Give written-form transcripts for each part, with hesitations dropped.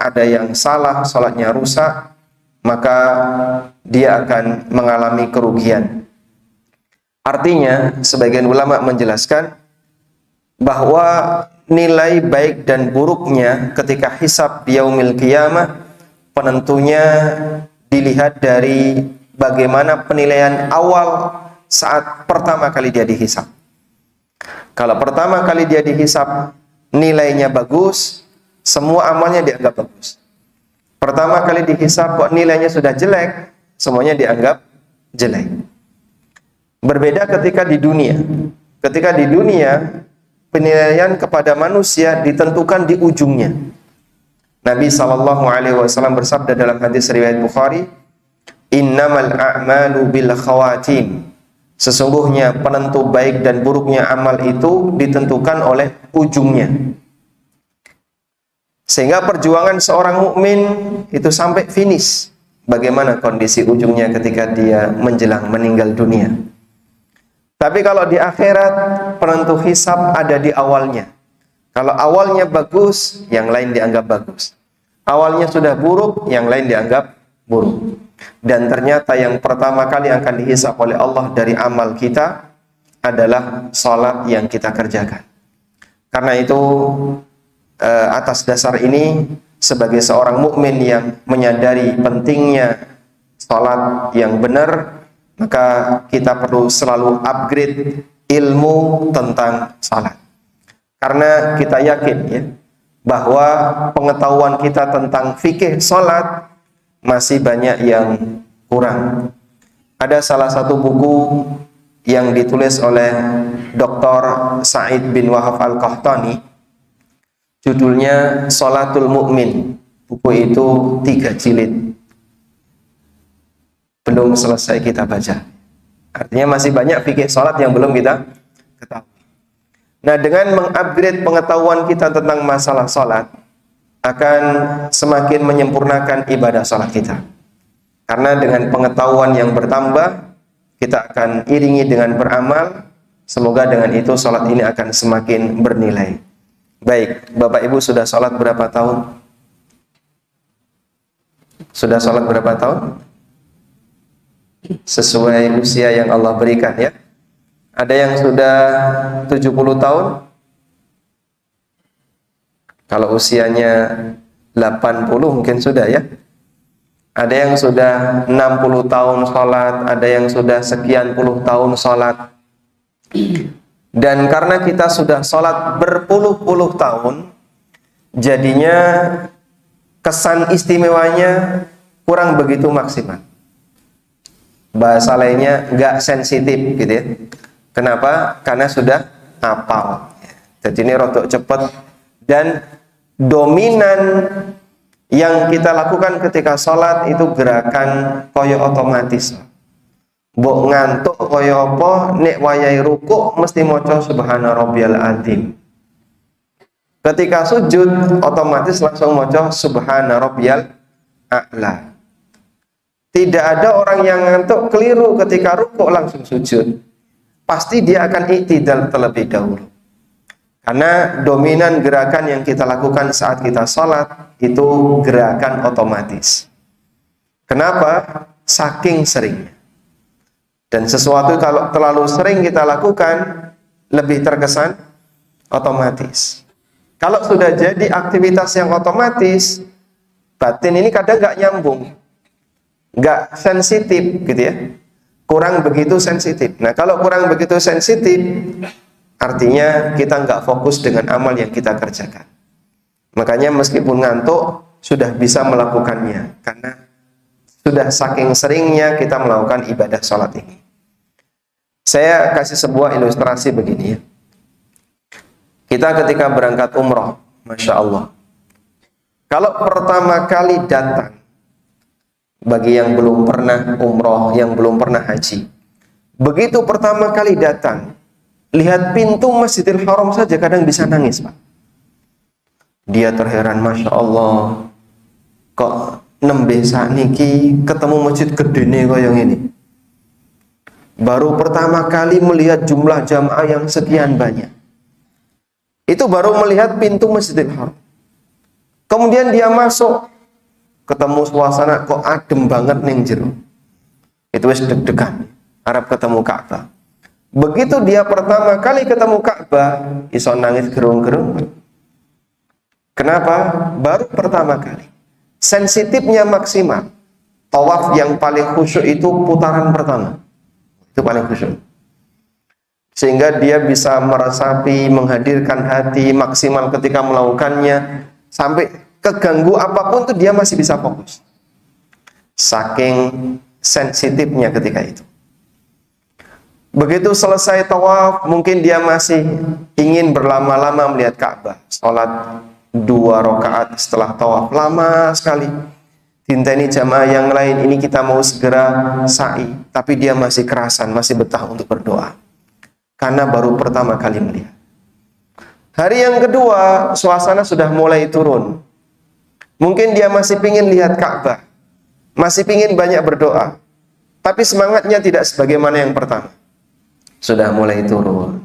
ada yang salah, sholatnya rusak, maka dia akan mengalami kerugian. Artinya, sebagian ulama menjelaskan bahwa nilai baik dan buruknya ketika hisab di yaumil qiyamah penentunya dilihat dari bagaimana penilaian awal saat pertama kali dia dihisab. Kalau pertama kali dia dihisab nilainya bagus, semua amalnya dianggap bagus. Pertama kali dihisab kok nilainya sudah jelek, semuanya dianggap jelek. Berbeda ketika di dunia. Ketika di dunia, penilaian kepada manusia ditentukan di ujungnya. Nabi SAW bersabda dalam hadis riwayat Bukhari, "Innamal a'malu bil khawatim." Sesungguhnya penentu baik dan buruknya amal itu ditentukan oleh ujungnya. Sehingga perjuangan seorang mukmin itu sampai finish. Bagaimana kondisi ujungnya ketika dia menjelang meninggal dunia. Tapi kalau di akhirat, penentu hisab ada di awalnya. Kalau awalnya bagus, yang lain dianggap bagus. Awalnya sudah buruk, yang lain dianggap buruk. Dan ternyata yang pertama kali akan dihisab oleh Allah dari amal kita adalah salat yang kita kerjakan. Karena itu, atas dasar ini, sebagai seorang mukmin yang menyadari pentingnya salat yang benar, maka kita perlu selalu upgrade ilmu tentang salat. Karena kita yakin ya, bahwa pengetahuan kita tentang fikih salat masih banyak yang kurang. Ada salah satu buku yang ditulis oleh Dr. Sa'id bin Wahab Al-Qahtani, judulnya Sholatul Mu'min. Buku itu 3 jilid. Belum selesai kita baca. Artinya masih banyak fikih salat yang belum kita ketahui. Nah, dengan mengupgrade pengetahuan kita tentang masalah salat, akan semakin menyempurnakan ibadah salat kita. Karena dengan pengetahuan yang bertambah, kita akan iringi dengan beramal. Semoga dengan itu salat ini akan semakin bernilai. Baik, Bapak Ibu sudah salat berapa tahun? Sudah salat berapa tahun? Sesuai usia yang Allah berikan ya. Ada yang sudah 70 tahun? Kalau usianya 80 mungkin sudah ya. Ada yang sudah 60 tahun sholat, ada yang sudah sekian puluh tahun sholat. Dan karena kita sudah sholat berpuluh-puluh tahun, jadinya kesan istimewanya kurang begitu maksimal. Bahasa lainnya nggak sensitif gitu ya. Kenapa? Karena sudah hafal. Jadi ini rodok cepet dan dominan yang kita lakukan ketika sholat itu gerakan koyo otomatis. Mbok ngantuk koyo apa nek wayai rukuk mesti maca subhana rabbiyal azim. Ketika sujud otomatis langsung maca subhana rabbiyal a'la. Tidak ada orang yang ngantuk keliru ketika rukuk langsung sujud. Pasti dia akan i'tidal terlebih dahulu. Karena dominan gerakan yang kita lakukan saat kita sholat itu gerakan otomatis. Kenapa? Saking seringnya. Dan sesuatu kalau terlalu sering kita lakukan, lebih terkesan otomatis. Kalau sudah jadi aktivitas yang otomatis, batin ini kadang nggak nyambung. Nggak sensitif gitu ya, kurang begitu sensitif. Nah kalau kurang begitu sensitif, artinya kita nggak fokus dengan amal yang kita kerjakan. Makanya meskipun ngantuk sudah bisa melakukannya, karena sudah saking seringnya kita melakukan ibadah sholat ini. Saya kasih sebuah ilustrasi begini ya. Kita ketika berangkat umroh, Masya Allah, kalau pertama kali datang, bagi yang belum pernah umroh, yang belum pernah haji, begitu pertama kali datang, lihat pintu Masjidil Haram saja kadang bisa nangis, Pak. Dia terheran, Masya Allah, kok nembe sakniki ketemu masjid gede nih kok yang ini. Baru pertama kali melihat jumlah jamaah yang sekian banyak. Itu baru melihat pintu Masjidil Haram. Kemudian dia masuk, ketemu suasana kok adem banget ning jero. Itu wis deg-degan, harap ketemu Ka'bah. Begitu dia pertama kali ketemu Ka'bah, iso nangis gerung-gerung. Kenapa? Baru pertama kali. Sensitifnya maksimal. Tawaf yang paling khusyuk itu putaran pertama. Itu paling khusyuk. Sehingga dia bisa meresapi, menghadirkan hati maksimal ketika melakukannya. Sampai keganggu apapun tuh dia masih bisa fokus. Saking sensitifnya ketika itu. Begitu selesai tawaf, mungkin dia masih ingin berlama-lama melihat Ka'bah. Salat 2 rakaat setelah tawaf, lama sekali. Tinteni jamaah yang lain, ini kita mau segera sa'i, tapi dia masih kerasan, masih betah untuk berdoa. Karena baru pertama kali melihat. Hari yang kedua, suasana sudah mulai turun. Mungkin dia masih ingin lihat Ka'bah, masih ingin banyak berdoa, tapi semangatnya tidak sebagaimana yang pertama. Sudah mulai turun.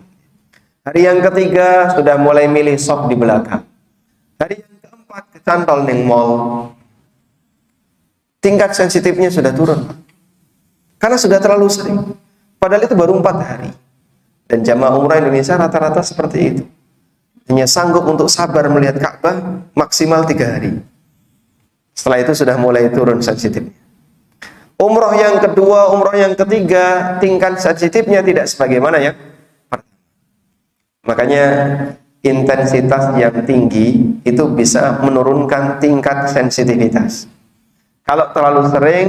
Hari yang ketiga, sudah mulai milih sop di belakang. Hari yang keempat, kecantol ning mall. Tingkat sensitifnya sudah turun. Karena sudah terlalu sering. Padahal itu baru 4 hari. Dan jamaah umrah Indonesia rata-rata seperti itu. Hanya sanggup untuk sabar melihat Ka'bah maksimal 3 hari. Setelah itu sudah mulai turun sensitifnya. Umroh yang kedua, umroh yang ketiga, tingkat sensitifnya tidak sebagaimana ya. Makanya intensitas yang tinggi itu bisa menurunkan tingkat sensitivitas. Kalau terlalu sering,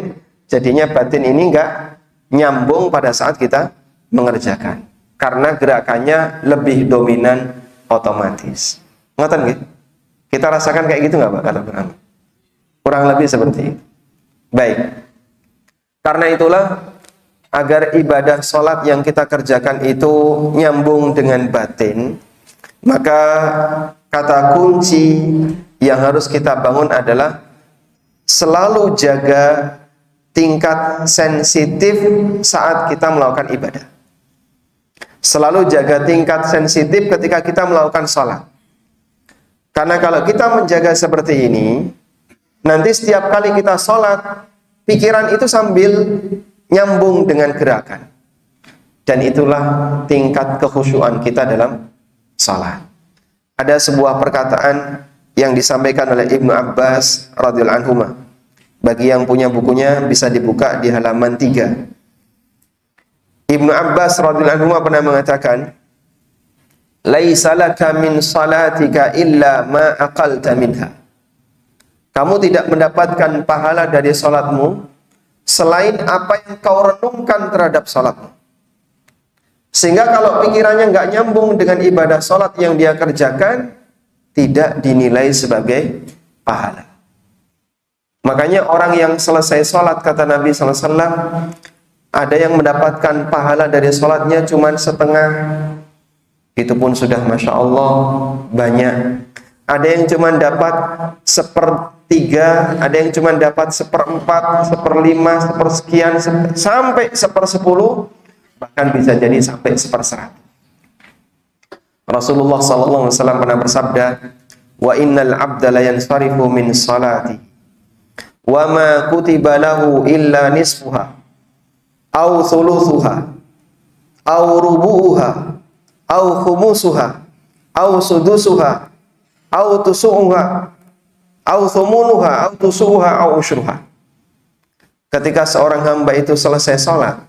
jadinya batin ini enggak nyambung pada saat kita mengerjakan. Karena gerakannya lebih dominan otomatis. Ngoten nggih? Kita rasakan kayak gitu nggak Pak? Kata Bang. Kurang lebih seperti itu. Baik. Karena itulah agar ibadah sholat yang kita kerjakan itu nyambung dengan batin, maka kata kunci yang harus kita bangun adalah selalu jaga tingkat sensitif saat kita melakukan ibadah. Selalu jaga tingkat sensitif ketika kita melakukan sholat. Karena kalau kita menjaga seperti ini, nanti setiap kali kita sholat, pikiran itu sambil nyambung dengan gerakan. Dan itulah tingkat kekhusyuan kita dalam sholat. Ada sebuah perkataan yang disampaikan oleh Ibnu Abbas radhiyallahu anhu. Bagi yang punya bukunya bisa dibuka di halaman 3. Ibnu Abbas radhiyallahu anhu pernah mengatakan, "Laisa laka min salatika illa ma aqalta minha." Kamu tidak mendapatkan pahala dari salatmu selain apa yang kau renungkan terhadap salatmu. Sehingga kalau pikirannya nggak nyambung dengan ibadah salat yang dia kerjakan, tidak dinilai sebagai pahala. Makanya orang yang selesai salat, kata Nabi SAW, ada yang mendapatkan pahala dari salatnya cuma setengah. Itu pun sudah Masya Allah banyak. Ada yang cuma dapat 1/3, ada yang cuma dapat 1/4, 1/5, 1/sekian, sampai 1/10, bahkan bisa jadi sampai 1/100. Rasulullah SAW pernah bersabda, "Wa innal abda la yansarifu min salati, wa ma kutiba lahu illa nisfuha, au thuluthuha, au rubu'uha, au khumusuha, au sudusuha, au tusu'uha, au thumunuha, au tusu'uha, au usyruha." Ketika seorang hamba itu selesai sholat,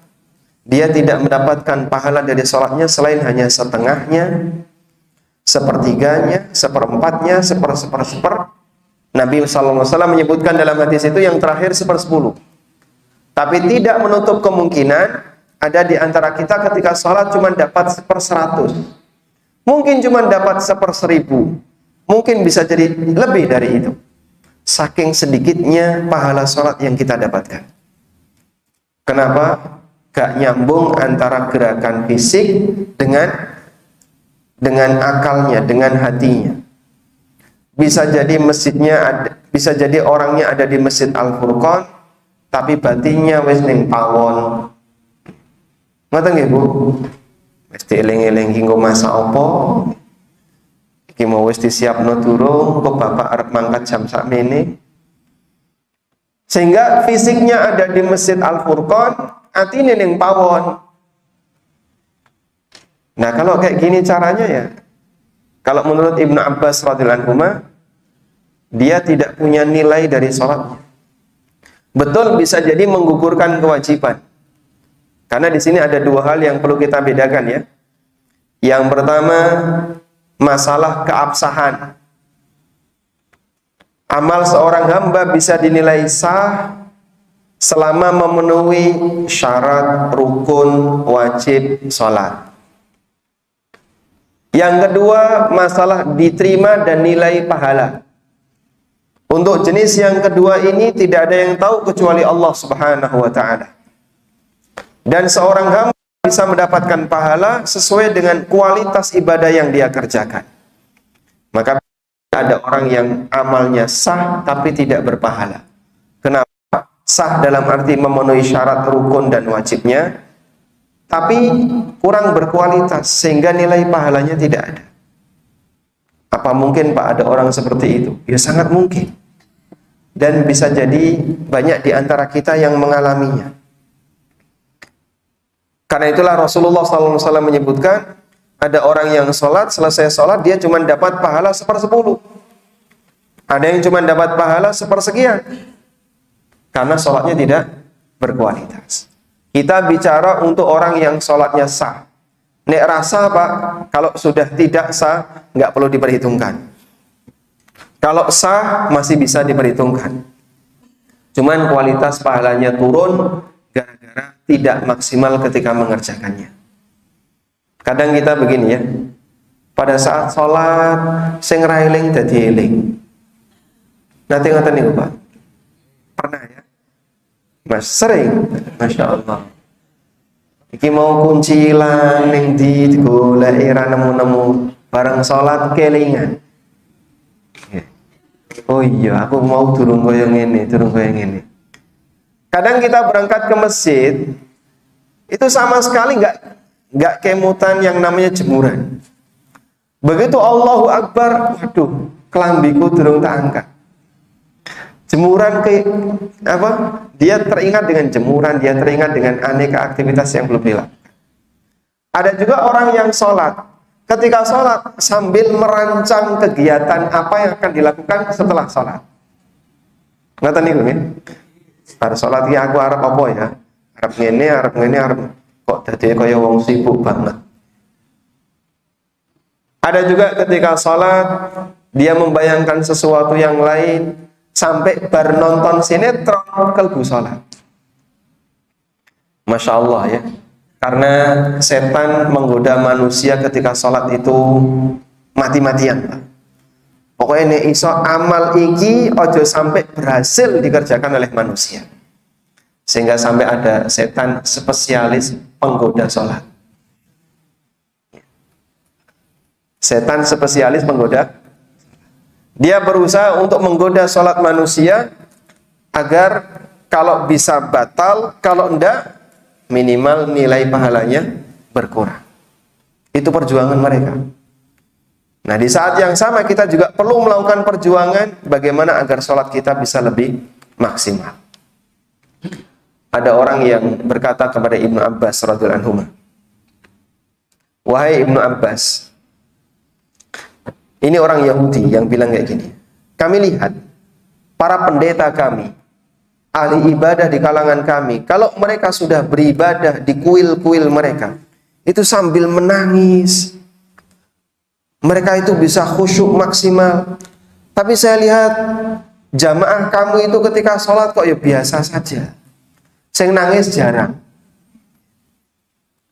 dia tidak mendapatkan pahala dari sholatnya selain hanya setengahnya, 1/3-nya, 1/4-nya, 1/10. Nabi SAW menyebutkan dalam hadis itu yang terakhir 1/10. Tapi tidak menutup kemungkinan ada di antara kita ketika sholat cuma dapat 1/100. Mungkin cuma dapat 1/1000. Mungkin bisa jadi lebih dari itu. Saking sedikitnya pahala sholat yang kita dapatkan. Kenapa? Gak nyambung antara gerakan fisik dengan akalnya, dengan hatinya. Bisa jadi masjidnya ada, bisa jadi orangnya ada di Masjid Al-Furqan, tapi batinnya wis ning pawon. Ngoten nggih Bu? Mesti eling-eling ki nggo masak apa? Iki mau wis disiapno durung, kok bapak arep mangkat jam sakmene. Sehingga fisiknya ada di Masjid Al-Furqan, atine ning pawon. Nah, kalau kayak gini caranya ya, kalau menurut Ibnu Abbas radhiyallahu anhu, dia tidak punya nilai dari sholatnya. Betul, bisa jadi menggugurkan kewajiban. Karena di sini ada dua hal yang perlu kita bedakan ya. Yang pertama, masalah keabsahan. Amal seorang hamba bisa dinilai sah selama memenuhi syarat rukun wajib sholat. Yang kedua, masalah diterima dan nilai pahala. Untuk jenis yang kedua ini tidak ada yang tahu kecuali Allah Subhanahu wa taala. Dan seorang hamba bisa mendapatkan pahala sesuai dengan kualitas ibadah yang dia kerjakan. Maka ada orang yang amalnya sah tapi tidak berpahala. Kenapa? Sah dalam arti memenuhi syarat rukun dan wajibnya, tapi kurang berkualitas sehingga nilai pahalanya tidak ada. Apa mungkin Pak ada orang seperti itu? Ya sangat mungkin. Dan bisa jadi banyak di antara kita yang mengalaminya. Karena itulah Rasulullah SAW menyebutkan, ada orang yang sholat, selesai sholat dia cuma dapat pahala 1/10. Ada yang cuma dapat pahala 1/sekian. Karena sholatnya tidak berkualitas. Kita bicara untuk orang yang sholatnya sah. Nek rasa Pak, kalau sudah tidak sah, nggak perlu diperhitungkan. Kalau sah, masih bisa diperhitungkan. Cuman kualitas pahalanya turun, gara-gara tidak maksimal ketika mengerjakannya. Kadang kita begini ya, pada saat sholat, sing ra eling dadi eling. Nanti ngoten niku Pak. Pernah ya? Mas sering, Masya Allah. Iki mau kuncilan ning ndi digoleki ra nemu-nemu, bareng sholat kelingan. Oh iya, aku mau durung koyo ngene, durung koyo ngene. Kadang kita berangkat ke masjid, itu sama sekali nggak kemutan yang namanya jemuran. Begitu Allahu Akbar, waduh, kelambiku durung tak angkat. Jemuran ke apa? Dia teringat dengan jemuran, dia teringat dengan aneka aktivitas yang belum dilakukan. Ada juga orang yang sholat, ketika sholat sambil merancang kegiatan apa yang akan dilakukan setelah sholat. Ngerti nih kan? Pada sholat ya aku harap apa ya? Harap ngene, harap kok dadi kaya wong sibuk banget. Ada juga ketika sholat dia membayangkan sesuatu yang lain, sampai bar nonton sinetron kelbu sholat. Masya Allah ya. Karena setan menggoda manusia ketika sholat itu mati-matian Pak. Pokoknya ini iso amal iki ojo sampai berhasil dikerjakan oleh manusia. Sehingga sampai ada setan spesialis penggoda sholat. Setan spesialis penggoda. Dia berusaha untuk menggoda sholat manusia agar kalau bisa batal, kalau enggak minimal nilai pahalanya berkurang. Itu perjuangan mereka. Nah, di saat yang sama kita juga perlu melakukan perjuangan bagaimana agar sholat kita bisa lebih maksimal. Ada orang yang berkata kepada Ibnu Abbas radhiyallahu anhu, "Wahai Ibnu Abbas," ini orang Yahudi yang bilang kayak gini, "Kami lihat para pendeta kami, ahli ibadah di kalangan kami, kalau mereka sudah beribadah di kuil-kuil mereka, itu sambil menangis. Mereka itu bisa khusyuk maksimal. Tapi saya lihat jamaah kamu itu ketika sholat kok ya biasa saja. Sing nangis jarang."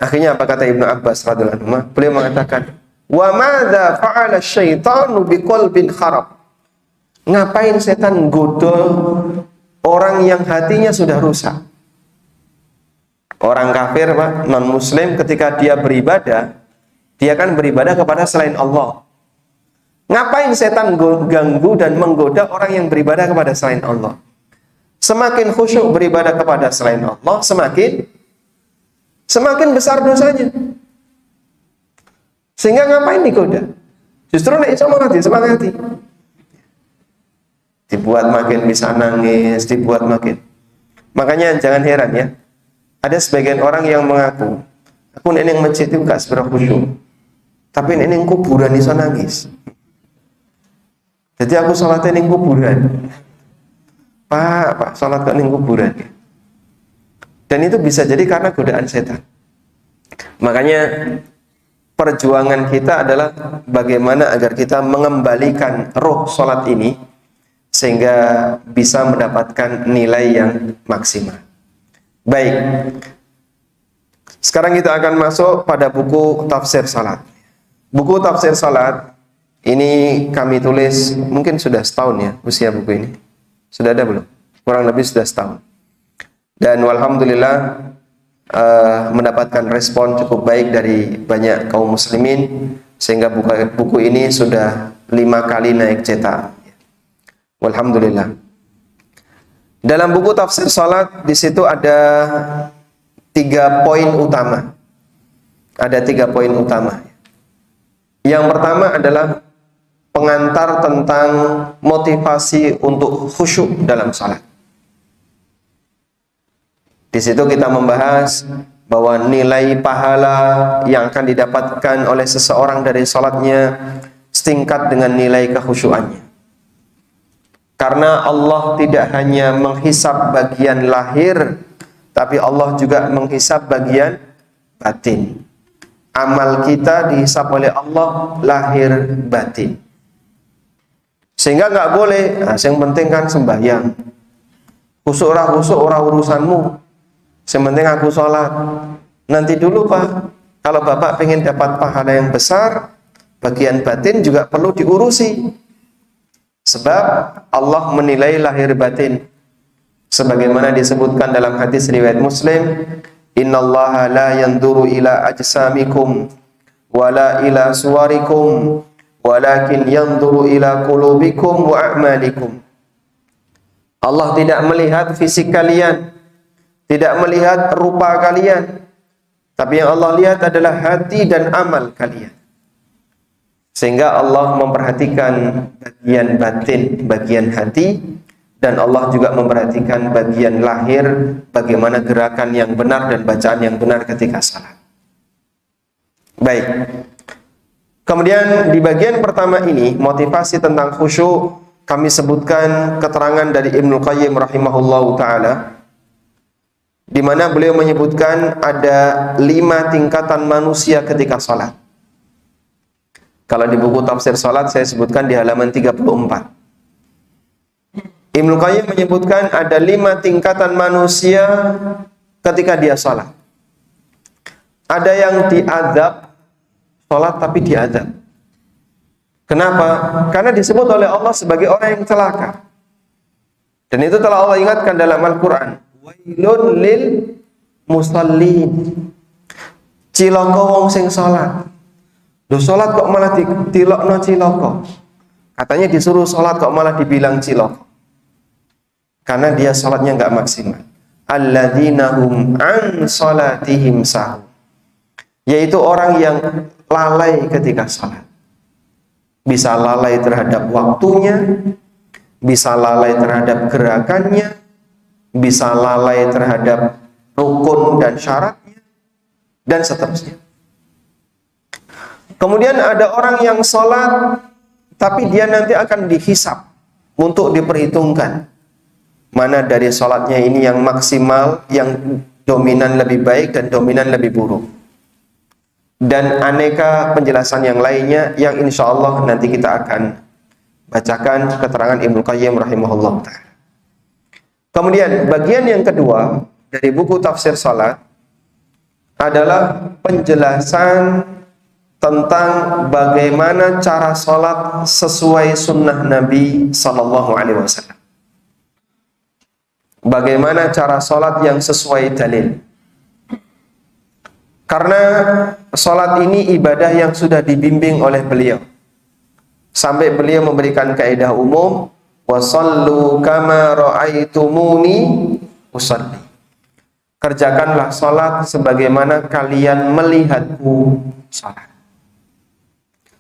Akhirnya apa kata Ibnu Abbas radhiyallahu anhu? Beliau mengatakan, "Wa madza fa'ala syaitanu biqalbin kharab?" Ngapain setan godo orang yang hatinya sudah rusak? Orang kafir Pak, non muslim ketika dia beribadah, dia kan beribadah kepada selain Allah. Ngapain setan ganggu dan menggoda orang yang beribadah kepada selain Allah? Semakin khusyuk beribadah kepada selain Allah, semakin besar dosanya. Sehingga ngapain digoda? Justru nek iso malah disemangati. Dibuat makin bisa nangis, dibuat makin. Makanya jangan heran ya. Ada sebagian orang yang mengaku, aku nek ning masjid itu gak seberapa khusyuk. Tapi nek ning kuburan iso nangis. Jadi aku sholatnya ning kuburan. Pak, sholat kok ning kuburan. Dan itu bisa jadi karena godaan setan. Makanya perjuangan kita adalah bagaimana agar kita mengembalikan roh sholat ini sehingga bisa mendapatkan nilai yang maksimal. Baik, sekarang kita akan masuk pada buku tafsir salat. Buku tafsir salat ini kami tulis mungkin sudah setahun ya usia buku ini. Sudah ada belum? Kurang lebih sudah setahun. Dan alhamdulillah mendapatkan respon cukup baik dari banyak kaum muslimin sehingga buku ini sudah 5 kali naik cetak. Alhamdulillah. Dalam buku tafsir salat di situ ada 3 poin utama. Ada 3 poin utama. Yang pertama adalah pengantar tentang motivasi untuk khusyuk dalam salat. Di situ kita membahas bahwa nilai pahala yang akan didapatkan oleh seseorang dari salatnya setingkat dengan nilai kekhusyuannya. Karena Allah tidak hanya menghisab bagian lahir, tapi Allah juga menghisab bagian batin. Amal kita dihisab oleh Allah lahir batin. Sehingga nggak boleh, yang penting kan sembahyang. Khusuk ora urusanmu. Yang penting aku sholat. Nanti dulu Pak, kalau Bapak pengen dapat pahala yang besar, bagian batin juga perlu diurusi. Sebab Allah menilai lahir batin. Sebagaimana disebutkan dalam hadis riwayat Muslim, innallaha la yanduru ila ajsamikum wala ila suwarikum walakin yanduru ila qulubikum wa a'malikum. Allah tidak melihat fisik kalian, tidak melihat rupa kalian, tapi yang Allah lihat adalah hati dan amal kalian. Sehingga Allah memperhatikan bagian batin, bagian hati, dan Allah juga memperhatikan bagian lahir, bagaimana gerakan yang benar dan bacaan yang benar ketika salat. Baik. Kemudian di bagian pertama ini, motivasi tentang khusyuk, kami sebutkan keterangan dari Ibnu Qayyim rahimahullahu ta'ala, di mana beliau menyebutkan ada 5 tingkatan manusia ketika salat. Kalau di buku tafsir salat saya sebutkan di halaman 34. Ibnu Qayyim menyebutkan ada 5 tingkatan manusia ketika dia salat. Ada yang diazab salat tapi diazab. Kenapa? Karena disebut oleh Allah sebagai orang yang celaka. Dan itu telah Allah ingatkan dalam Al-Qur'an. Wailun lil musallin. Cilaka wong sing salat. Loh salat kok malah ditilokno cilaka. Katanya disuruh salat kok malah dibilang cilaka. Karena dia salatnya enggak maksimal. Alladzina hum an salatihim sahun. Yaitu orang yang lalai ketika salat. Bisa lalai terhadap waktunya, bisa lalai terhadap gerakannya, bisa lalai terhadap rukun dan syaratnya, dan seterusnya. Kemudian ada orang yang sholat, tapi dia nanti akan dihisab untuk diperhitungkan. Mana dari sholatnya ini yang maksimal, yang dominan lebih baik dan dominan lebih buruk. Dan aneka penjelasan yang lainnya yang insya Allah nanti kita akan bacakan keterangan Ibnu Qayyim rahimahullah ta'ala. Kemudian bagian yang kedua dari buku tafsir salat adalah penjelasan tentang bagaimana cara salat sesuai sunnah Nabi Sallallahu Alaihi Wasallam. Bagaimana cara salat yang sesuai dalil. Karena salat ini ibadah yang sudah dibimbing oleh beliau. Sampai beliau memberikan kaidah umum, wasallu kama ra'aitumuni usalli. Kerjakanlah salat sebagaimana kalian melihatku salat.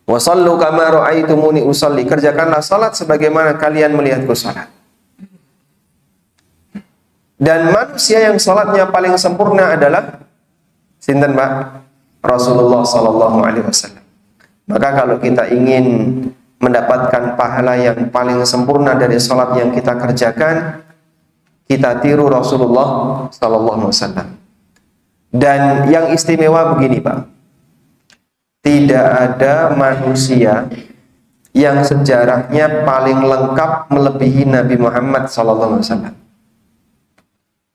Wa shallu kama ra'aitumuni usolli. Kerjakanlah salat sebagaimana kalian melihatku salat. Dan manusia yang salatnya paling sempurna adalah sinten, Pak? Rasulullah sallallahu alaihi wasallam. Maka kalau kita ingin mendapatkan pahala yang paling sempurna dari salat yang kita kerjakan, kita tiru Rasulullah sallallahu alaihi wasallam. Dan yang istimewa begini, Pak. Tidak ada manusia yang sejarahnya paling lengkap melebihi Nabi Muhammad sallallahu alaihi wasallam.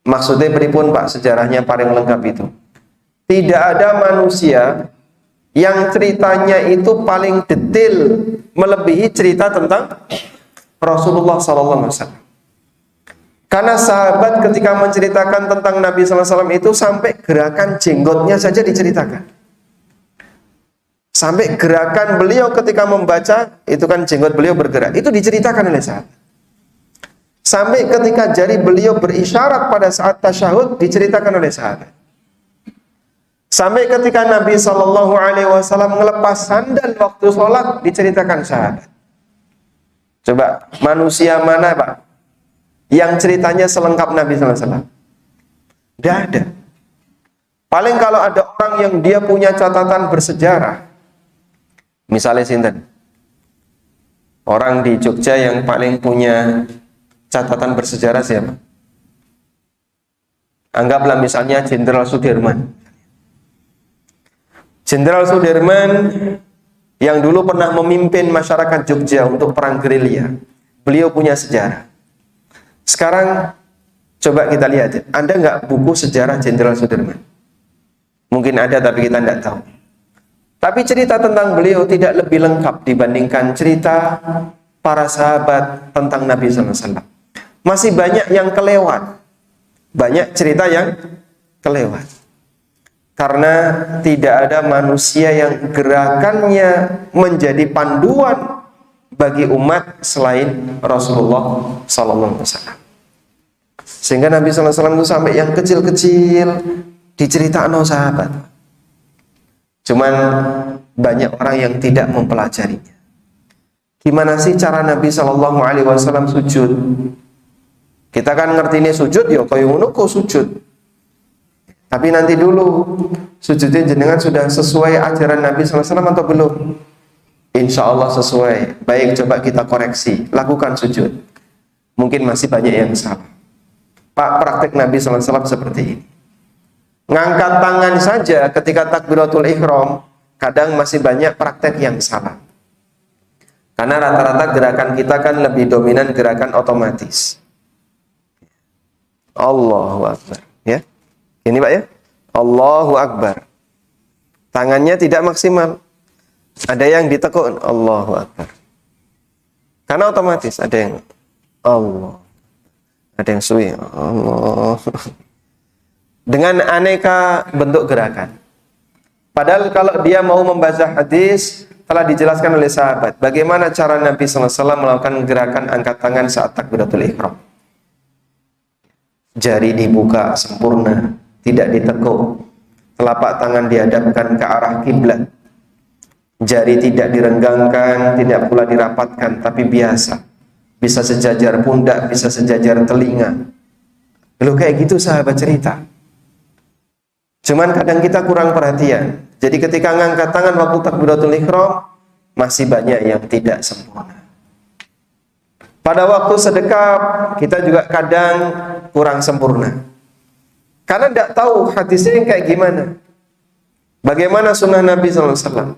Maksudnya pripun, Pak, sejarahnya paling lengkap itu? Tidak ada manusia yang ceritanya itu paling detail melebihi cerita tentang Rasulullah sallallahu alaihi wasallam. Karena sahabat ketika menceritakan tentang Nabi sallallahu alaihi wasallam itu sampai gerakan jenggotnya saja diceritakan. Sampai gerakan beliau ketika membaca, itu kan jenggot beliau bergerak, itu diceritakan oleh sahabat. Sampai ketika jari beliau berisyarat pada saat tasyahud, diceritakan oleh sahabat. Sampai ketika Nabi Shallallahu Alaihi Wasallam ngelepas sandal waktu sholat, diceritakan sahabat. Coba manusia mana, Pak, yang ceritanya selengkap Nabi Sallallahu Alaihi Wasallam? Tidak ada. Paling kalau ada orang yang dia punya catatan bersejarah, misalnya sinten, orang di Jogja yang paling punya catatan bersejarah siapa? Anggaplah misalnya Jenderal Sudirman. Jenderal Sudirman yang dulu pernah memimpin masyarakat Jogja untuk perang gerilya. Beliau punya sejarah. Sekarang coba kita lihat, ada nggak buku sejarah Jenderal Sudirman? Mungkin ada, tapi kita tidak tahu. Tapi cerita tentang beliau tidak lebih lengkap dibandingkan cerita para sahabat tentang Nabi Sallallahu Alaihi Wasallam. Masih banyak yang kelewat. Banyak cerita yang kelewat. Karena tidak ada manusia yang gerakannya menjadi panduan bagi umat selain Rasulullah Sallallahu Alaihi Wasallam. Sehingga Nabi Sallallahu Alaihi Wasallam itu sampai yang kecil-kecil diceritakan oleh sahabat. Cuman banyak orang yang tidak mempelajarinya. Gimana sih cara Nabi Sallallahu Alaihi Wasallam sujud? Kita kan ngerti ini sujud, ya kaya ngono kok sujud. Tapi nanti dulu, sujudnya jenengan sudah sesuai ajaran Nabi Sallallahu Alaihi Wasallam atau belum? Insya Allah sesuai. Baik, coba kita koreksi, lakukan sujud. Mungkin masih banyak yang salah. Pak, praktek Nabi Sallallahu Alaihi Wasallam seperti ini. Ngangkat tangan saja ketika takbiratul ihram, kadang masih banyak praktek yang salah. Karena rata-rata gerakan kita kan lebih dominan gerakan otomatis. Allahu Akbar, ya. Ini, Pak, ya. Allahu Akbar. Tangannya tidak maksimal. Ada yang ditekuk, Allahu Akbar. Karena otomatis ada yang Allah. Ada yang suwi, Allah. Dengan aneka bentuk gerakan. Padahal kalau dia mau membaca hadis, telah dijelaskan oleh sahabat bagaimana cara Nabi sallallahu alaihi wasallam melakukan gerakan angkat tangan saat takbiratul ihram. Jari dibuka sempurna, tidak ditekuk. Telapak tangan dihadapkan ke arah kiblat. Jari tidak direnggangkan, tidak pula dirapatkan, tapi biasa. Bisa sejajar pundak, bisa sejajar telinga. Lalu kayak gitu sahabat cerita. Cuman kadang kita kurang perhatian. Jadi ketika ngangkat tangan waktu takbiratul ihram, masih banyak yang tidak sempurna. Pada waktu sedekap, kita juga kadang kurang sempurna. Karena tidak tahu hadisnya yang kayak gimana. Bagaimana sunnah Nabi SAW.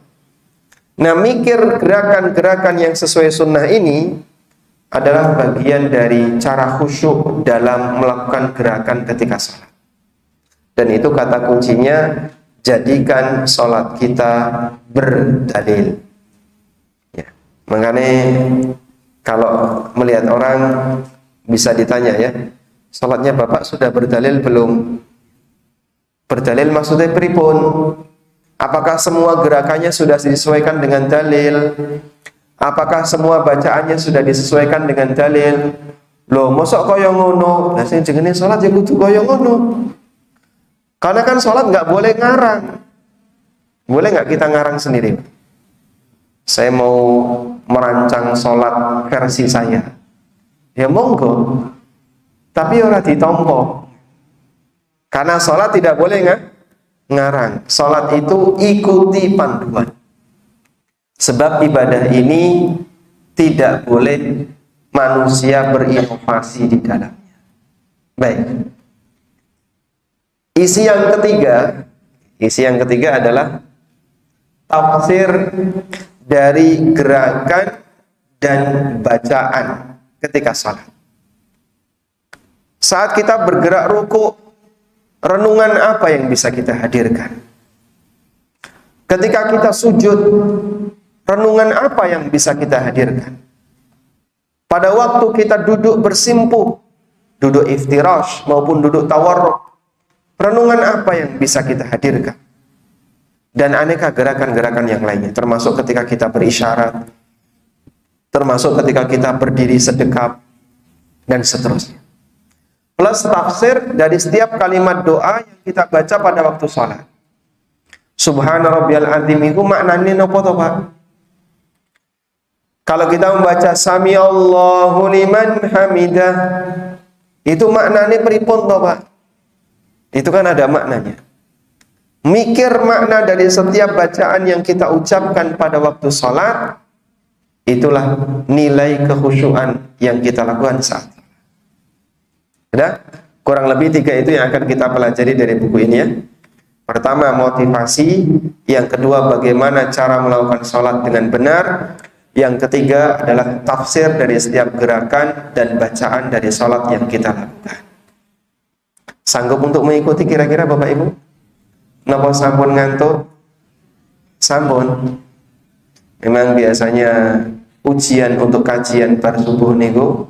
Nah, mikir gerakan-gerakan yang sesuai sunnah ini adalah bagian dari cara khusyuk dalam melakukan gerakan ketika sholat. Dan itu kata kuncinya, jadikan sholat kita berdalil. Ya. Makanya kalau melihat orang bisa ditanya, ya, sholatnya Bapak sudah berdalil belum? Berdalil maksudnya pripun? Apakah semua gerakannya sudah disesuaikan dengan dalil? Apakah semua bacaannya sudah disesuaikan dengan dalil? Loh, mosok kaya ngono? Lah sing jenenge sholat ya kudu kaya ngono. Karena kan sholat nggak boleh ngarang. Boleh nggak kita ngarang sendiri? Saya mau merancang sholat versi saya. Ya monggo. Tapi ora ditompo. Karena sholat tidak boleh ngarang. Sholat itu ikuti panduan. Sebab ibadah ini tidak boleh manusia berinovasi di dalamnya. Baik. Isi yang ketiga adalah tafsir dari gerakan dan bacaan ketika sholat. Saat kita bergerak ruku, renungan apa yang bisa kita hadirkan? Ketika kita sujud, renungan apa yang bisa kita hadirkan? Pada waktu kita duduk bersimpuh, duduk iftirash maupun duduk tawarruk, renungan apa yang bisa kita hadirkan? Dan aneka gerakan-gerakan yang lainnya, termasuk ketika kita berisyarat, termasuk ketika kita berdiri sedekap, dan seterusnya. Plus tafsir dari setiap kalimat doa yang kita baca pada waktu sholat. Subhana rabbiyal azim itu maknanya apa toh, Pak? Kalau kita membaca Sami Allahu liman hamidah, itu maknanya pripun toh, Pak? Itu kan ada maknanya. Mikir makna dari setiap bacaan yang kita ucapkan pada waktu sholat, itulah nilai kekhusyuan yang kita lakukan saat. Sudah? Kurang lebih 3 itu yang akan kita pelajari dari buku ini ya. Pertama, motivasi. Yang kedua, bagaimana cara melakukan sholat dengan benar. Yang ketiga adalah tafsir dari setiap gerakan dan bacaan dari sholat yang kita lakukan. Sanggup untuk mengikuti kira-kira Bapak Ibu? Napa sampun ngantuk? Sampun. Memang biasanya ujian untuk kajian bar subuh niku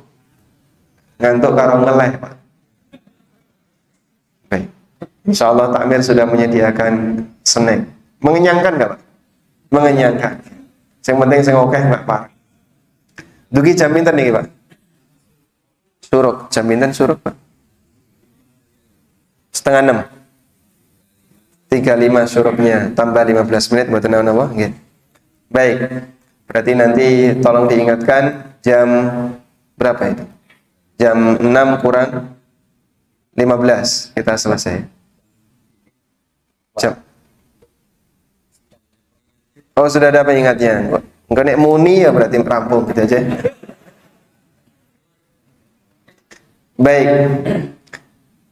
ngantuk karo ngeleh, Pak. Baik. Insyaallah takmir sudah menyediakan snack. Mengenyangkan enggak, Pak? Mengenyangkan. Yang penting sing akeh, Pak. Dugi jam pinten niki, Pak? Suruk, jam pinten suruk, Pak? 5:30. 35 suruknya tambah 15 menit mboten napa nggih. Baik. Berarti nanti tolong diingatkan jam berapa itu? Jam 6 kurang 15 kita selesai. Jam. Oh, sudah ada pengingatnya. Enggak nek muni ya berarti rampung gitu aja. Baik.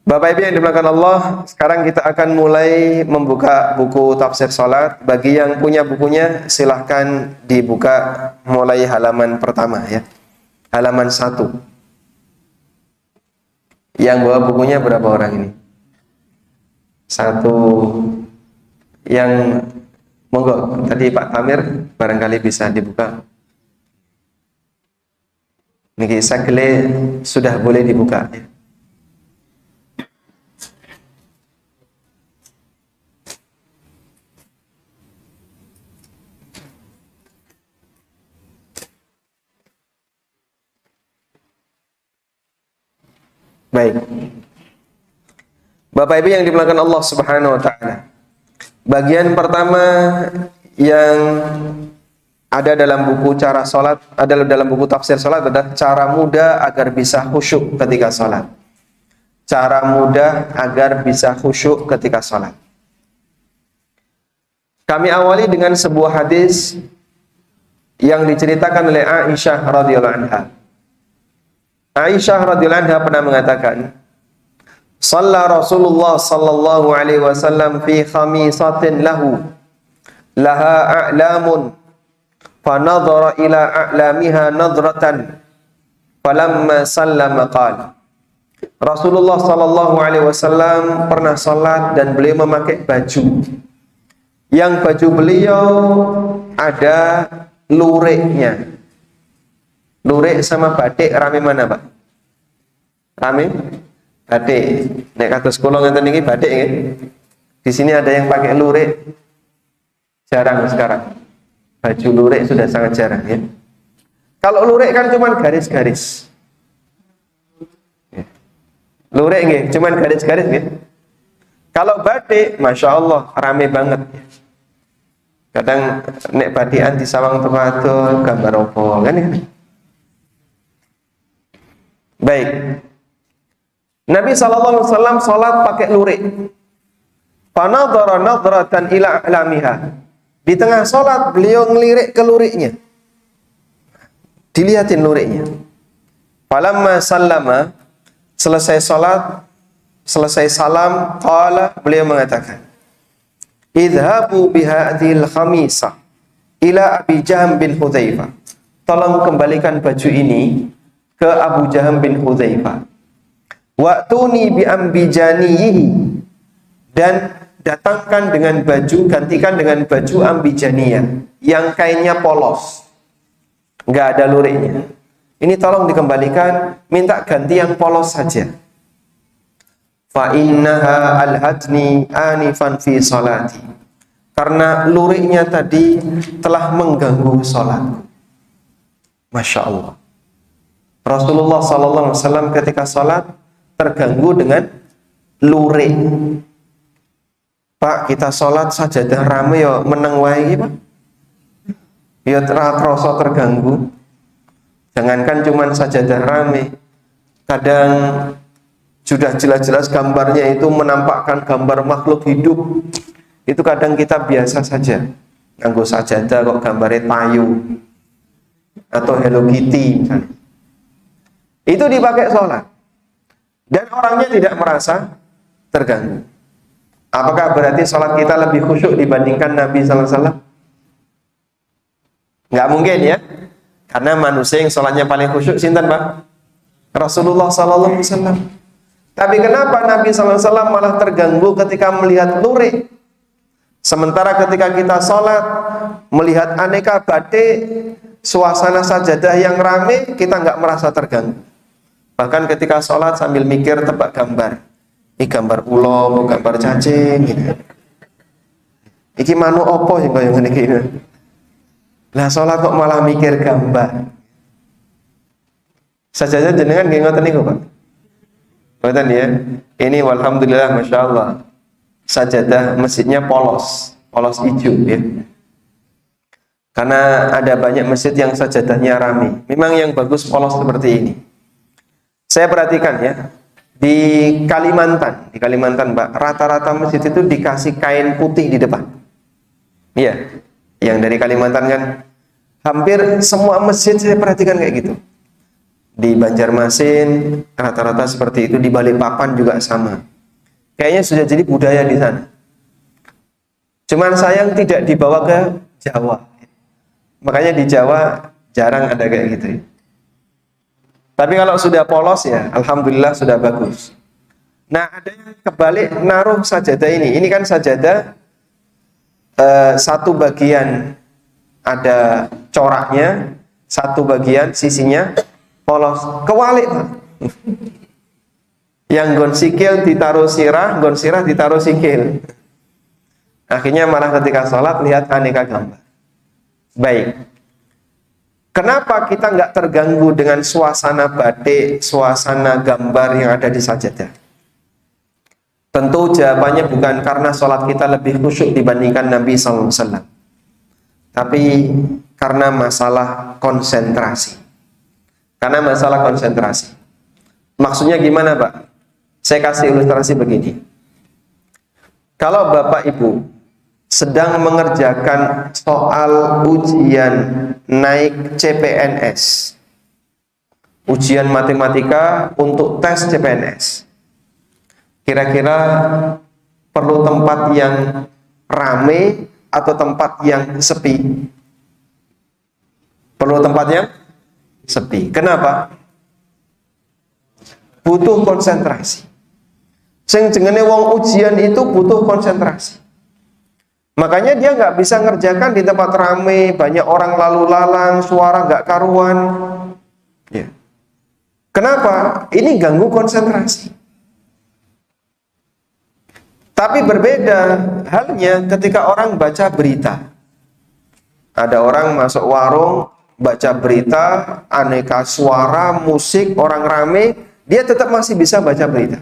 Bapak Ibu yang dimuliakan Allah, sekarang kita akan mulai membuka buku tafsir salat. Bagi yang punya bukunya silahkan dibuka mulai halaman pertama ya. Halaman 1. Yang bawa bukunya berapa orang ini? 1. Yang monggo, tadi Pak Tamir barangkali bisa dibuka. Niki sakle sudah boleh dibuka ya. Baik. Bapak Ibu yang dimuliakan Allah Subhanahu wa taala. Bagian pertama yang ada dalam buku cara salat, adalah dalam buku tafsir salat adalah cara mudah agar bisa khusyuk ketika salat. Cara mudah agar bisa khusyuk ketika salat. Kami awali dengan sebuah hadis yang diceritakan oleh Aisyah radhiyallahu anha. Aisyah radhiyallahu anha pernah mengatakan, "Shalla Rasulullah sallallahu alaihi wasallam fi khamisatin lahu laha a'lamun fa nadhara ila a'lamiha nadratan falamma sallama qala." Rasulullah sallallahu alaihi wasallam pernah salat dan beliau memakai baju. Yang baju beliau ada lureknya. Lurik sama batik rame mana, Pak? Rame? Batik. Nek kados kula ngenten iki batik nggih. Di sini ada yang pakai lurik. Jarang sekarang. Baju lurik sudah sangat jarang ya. Kalau lurik kan cuma garis-garis. Lurik nggih, cuma garis-garis nggih. Kalau batik, Masya Allah, rame banget. Kadang nek badian di sawang tuh gambar opo kan ya. Baik. Nabi SAW sholat pakai lurik. Fanadhara nadratan ila alamiha. Di tengah sholat beliau ngelirik ke luriknya. Dilihatin luriknya. Falamma sallama, selesai sholat, selesai salam, qala, beliau mengatakan, idhabu bihadhil khamisah ila Abi Jaham bin Hudzaifah. Tolong kembalikan baju ini ke Abu Jaham bin Hudzaifah. Wa'tuni bi ambijanihi, dan datangkan dengan baju, gantikan dengan baju ambijaniyah yang kainnya polos, nggak ada luriknya. Ini tolong dikembalikan, minta ganti yang polos saja. Fa innaha alhadni anifan fi salati, karena luriknya tadi telah mengganggu salatku. Masya Allah. Rasulullah SAW ketika salat terganggu dengan lurik. Pak, kita sholat sajadah rame ya meneng wae Pak. Ya terasa terganggu. Jangankan cuman sajadah rame, kadang sudah jelas-jelas gambarnya itu menampakkan gambar makhluk hidup. Itu kadang kita biasa saja. Nganggo sajadah kok gambarnya payu atau Hello Kitty misalnya. Itu dipakai sholat. Dan orangnya tidak merasa terganggu. Apakah berarti sholat kita lebih khusyuk dibandingkan Nabi SAW? Nggak mungkin ya. Karena manusia yang sholatnya paling khusyuk sinten Pak? Rasulullah SAW. Tapi kenapa Nabi SAW malah terganggu ketika melihat lurik? Sementara ketika kita sholat, melihat aneka batik, suasana sajadah yang rame, kita nggak merasa terganggu. Bahkan ketika sholat sambil mikir tebak gambar. Ini gambar ulo, gambar cacing gitu. Iki manu opo sing kaya ngene iki. Lah sholat kok malah mikir gambar. Sajadah jenengan nggih ngoten niku, Pak. Ngoten ya. Ini walhamdulillah masyaallah. Sajadah masjidnya polos hijau ya. Karena ada banyak masjid yang sajadahnya rame. Memang yang bagus polos seperti ini. Saya perhatikan ya, di Kalimantan Pak, rata-rata masjid itu dikasih kain putih di depan. Iya, yang dari Kalimantan kan, hampir semua masjid saya perhatikan kayak gitu. Di Banjarmasin rata-rata seperti itu, di Balikpapan juga sama. Kayaknya sudah jadi budaya di sana. Cuman sayang tidak dibawa ke Jawa. Makanya di Jawa jarang ada kayak gitu ya. Tapi kalau sudah polos ya, alhamdulillah sudah bagus. Nah, ada yang kebalik naruh sajadah ini. Ini kan sajadah satu bagian ada coraknya, satu bagian sisinya polos. Kewalik, Pak. Yang gon sikil ditaruh sirah, gon sirah ditaruh sikil. Akhirnya malah ketika sholat lihat aneka gambar. Baik. Kenapa kita nggak terganggu dengan suasana batik, suasana gambar yang ada di sajadah? Tentu jawabannya bukan karena sholat kita lebih khusyuk dibandingkan Nabi SAW. Tapi karena masalah konsentrasi. Karena masalah konsentrasi. Maksudnya gimana Pak? Saya kasih ilustrasi begini. Kalau Bapak Ibu sedang mengerjakan soal ujian naik CPNS, ujian matematika untuk tes CPNS, kira-kira perlu tempat yang rame atau tempat yang sepi? Perlu tempat yang sepi. Kenapa? Butuh konsentrasi. Sing jenenge wong ujian itu butuh konsentrasi. Makanya dia nggak bisa ngerjakan di tempat ramai, banyak orang lalu lalang, suara nggak karuan. Ya. Kenapa? Ini ganggu konsentrasi. Tapi berbeda halnya ketika orang baca berita. Ada orang masuk warung, baca berita, aneka suara, musik, orang rame, dia tetap masih bisa baca berita.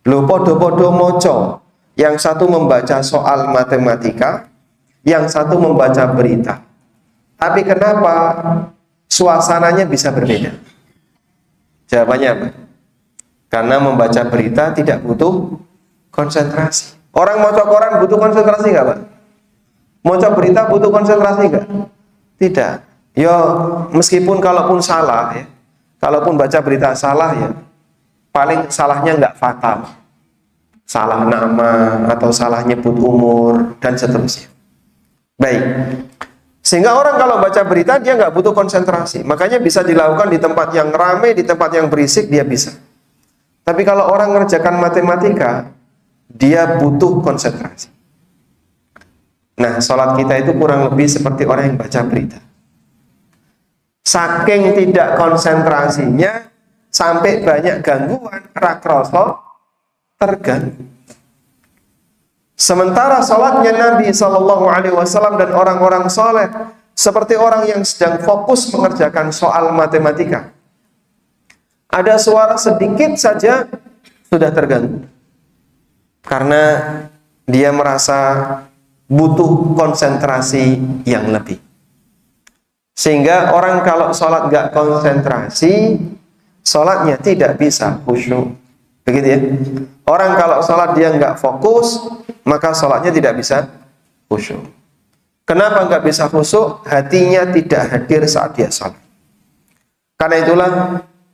Lho podo-podo moco. Yang satu membaca soal matematika, yang satu membaca berita. Tapi kenapa suasananya bisa berbeda? Jawabannya apa? Karena membaca berita tidak butuh konsentrasi. Orang mau koran butuh konsentrasi nggak, Pak? Mau berita butuh konsentrasi nggak? Tidak. Ya, meskipun kalaupun salah ya, kalaupun baca berita salah ya, paling salahnya nggak fatal. Salah nama atau salah nyebut umur dan seterusnya. Baik. Sehingga orang kalau baca berita dia nggak butuh konsentrasi. Makanya bisa dilakukan di tempat yang ramai, di tempat yang berisik dia bisa. Tapi kalau orang mengerjakan matematika, dia butuh konsentrasi. Nah, sholat kita itu kurang lebih seperti orang yang baca berita. Saking tidak konsentrasinya, sampai banyak gangguan, rakroso, terganggu. Sementara sholatnya Nabi SAW dan orang-orang soleh, seperti orang yang sedang fokus mengerjakan soal matematika. Ada suara sedikit saja, sudah terganggu. Karena dia merasa butuh konsentrasi yang lebih. Sehingga orang kalau sholat gak konsentrasi, sholatnya tidak bisa khusyuk. Begitu ya. Orang kalau sholat dia nggak fokus, maka sholatnya tidak bisa khusyuk. Kenapa nggak bisa khusyuk? Hatinya tidak hadir saat dia sholat. Karena itulah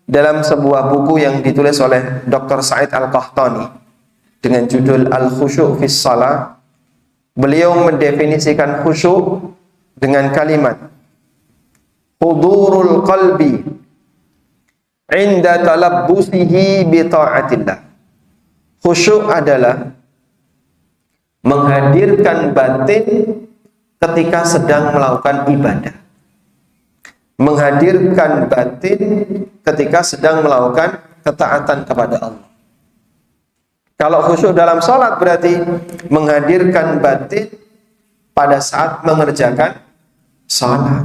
dalam sebuah buku yang ditulis oleh Dr. Said Al-Qahtani dengan judul Al-Khusyuk fis Shalah, beliau mendefinisikan khusyuk dengan kalimat hudurul qalbi inda talabbusihi bi ta'atillah. Khusyuk adalah menghadirkan batin ketika sedang melakukan ibadah. Menghadirkan batin ketika sedang melakukan ketaatan kepada Allah. Kalau khusyuk dalam sholat berarti menghadirkan batin pada saat mengerjakan sholat.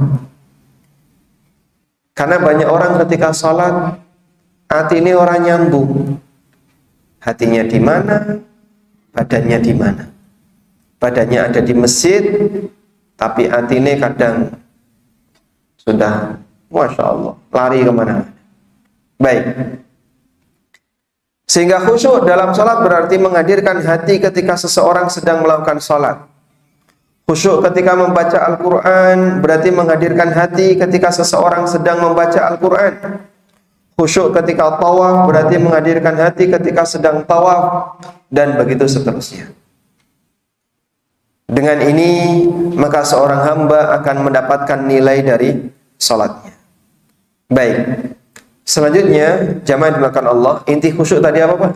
Karena banyak orang ketika sholat, hati ini orang nyambung. Hatinya di mana, badannya di mana. Badannya ada di masjid, tapi hati ini kadang sudah, Masya Allah, lari kemana. Baik. Sehingga khusyuk dalam sholat berarti menghadirkan hati ketika seseorang sedang melakukan sholat. Khusyuk ketika membaca Al-Quran berarti menghadirkan hati ketika seseorang sedang membaca Al-Quran. Khusyuk ketika tawaf berarti menghadirkan hati ketika sedang tawaf, dan begitu seterusnya. Dengan ini maka seorang hamba akan mendapatkan nilai dari sholatnya. Baik. Selanjutnya, jamaah dimakan Allah, inti khusyuk tadi apa Pak?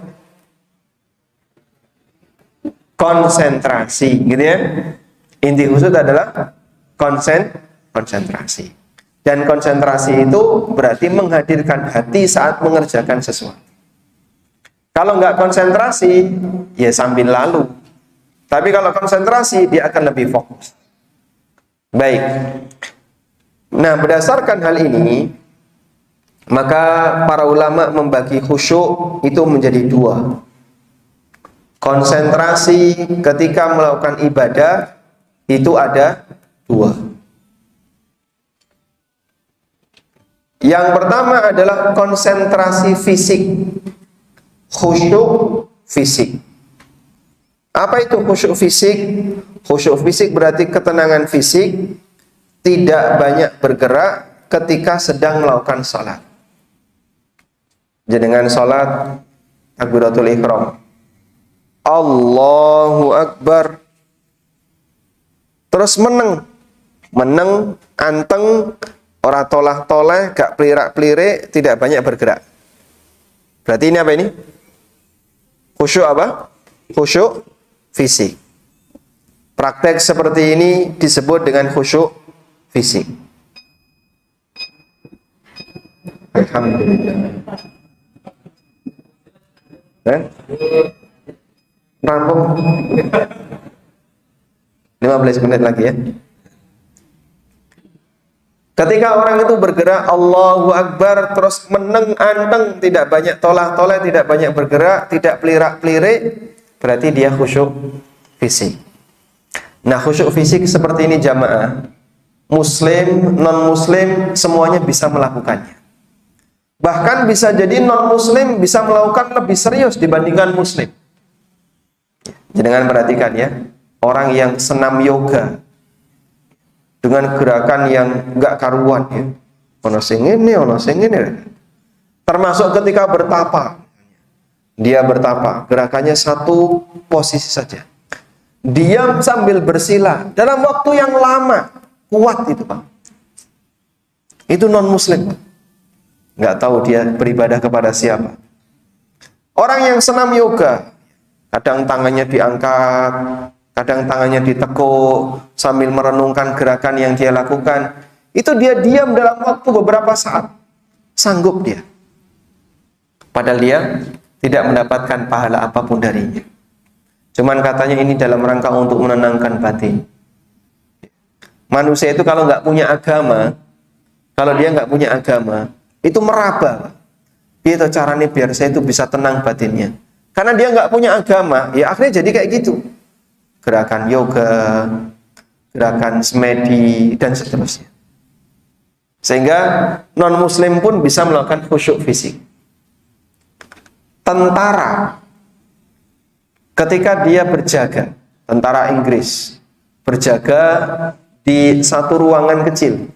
Konsentrasi, gitu ya. Inti khusyuk adalah konsentrasi. Dan konsentrasi itu berarti menghadirkan hati saat mengerjakan sesuatu. Kalau nggak konsentrasi, ya sambil lalu. Tapi kalau konsentrasi, dia akan lebih fokus. Baik. Nah, berdasarkan hal ini, maka para ulama membagi khusyuk itu menjadi dua. Konsentrasi ketika melakukan ibadah itu ada dua. Yang pertama adalah konsentrasi fisik. Khusyuk fisik. Apa itu khusyuk fisik? Khusyuk fisik berarti ketenangan fisik, tidak banyak bergerak ketika sedang melakukan sholat. Jenengan sholat, takbiratul ihram, Allahu Akbar, terus meneng, anteng, ora tolah-toleh, gak pelirak-pelirik, tidak banyak bergerak. Berarti ini apa ini? Khusyuk apa? Khusyuk fisik. Praktek seperti ini disebut dengan khusyuk fisik. Alhamdulillah. Rampung. 15 menit lagi ya. Ketika orang itu bergerak Allahu Akbar, terus meneng anteng, tidak banyak tolah-toleh, tidak banyak bergerak, tidak pelirak-pelirik, berarti dia khusyuk fisik. Nah, khusyuk fisik seperti ini jamaah, muslim, non-muslim semuanya bisa melakukannya. Bahkan bisa jadi non-muslim bisa melakukan lebih serius dibandingkan muslim. Jangan perhatikan ya, orang yang senam yoga dengan gerakan yang enggak karuan ya. Ono sing ngene. Termasuk ketika bertapa. Dia bertapa, gerakannya satu posisi saja. Diam sambil bersila dalam waktu yang lama, kuat itu Pak. Itu non-muslim. Nggak tahu dia beribadah kepada siapa. Orang yang senam yoga, kadang tangannya diangkat, kadang tangannya ditekuk sambil merenungkan gerakan yang dia lakukan. Itu dia diam dalam waktu beberapa saat. Sanggup dia. Padahal dia tidak mendapatkan pahala apapun darinya. Cuman katanya ini dalam rangka untuk menenangkan batin. Manusia itu kalau nggak punya agama, kalau dia nggak punya agama, itu meraba. Itu caranya biar saya itu bisa tenang batinnya. Karena dia nggak punya agama, ya akhirnya jadi kayak gitu. Gerakan yoga, gerakan semedi, dan seterusnya. Sehingga non-muslim pun bisa melakukan khusyuk fisik. Tentara, ketika dia berjaga, tentara Inggris berjaga di satu ruangan kecil,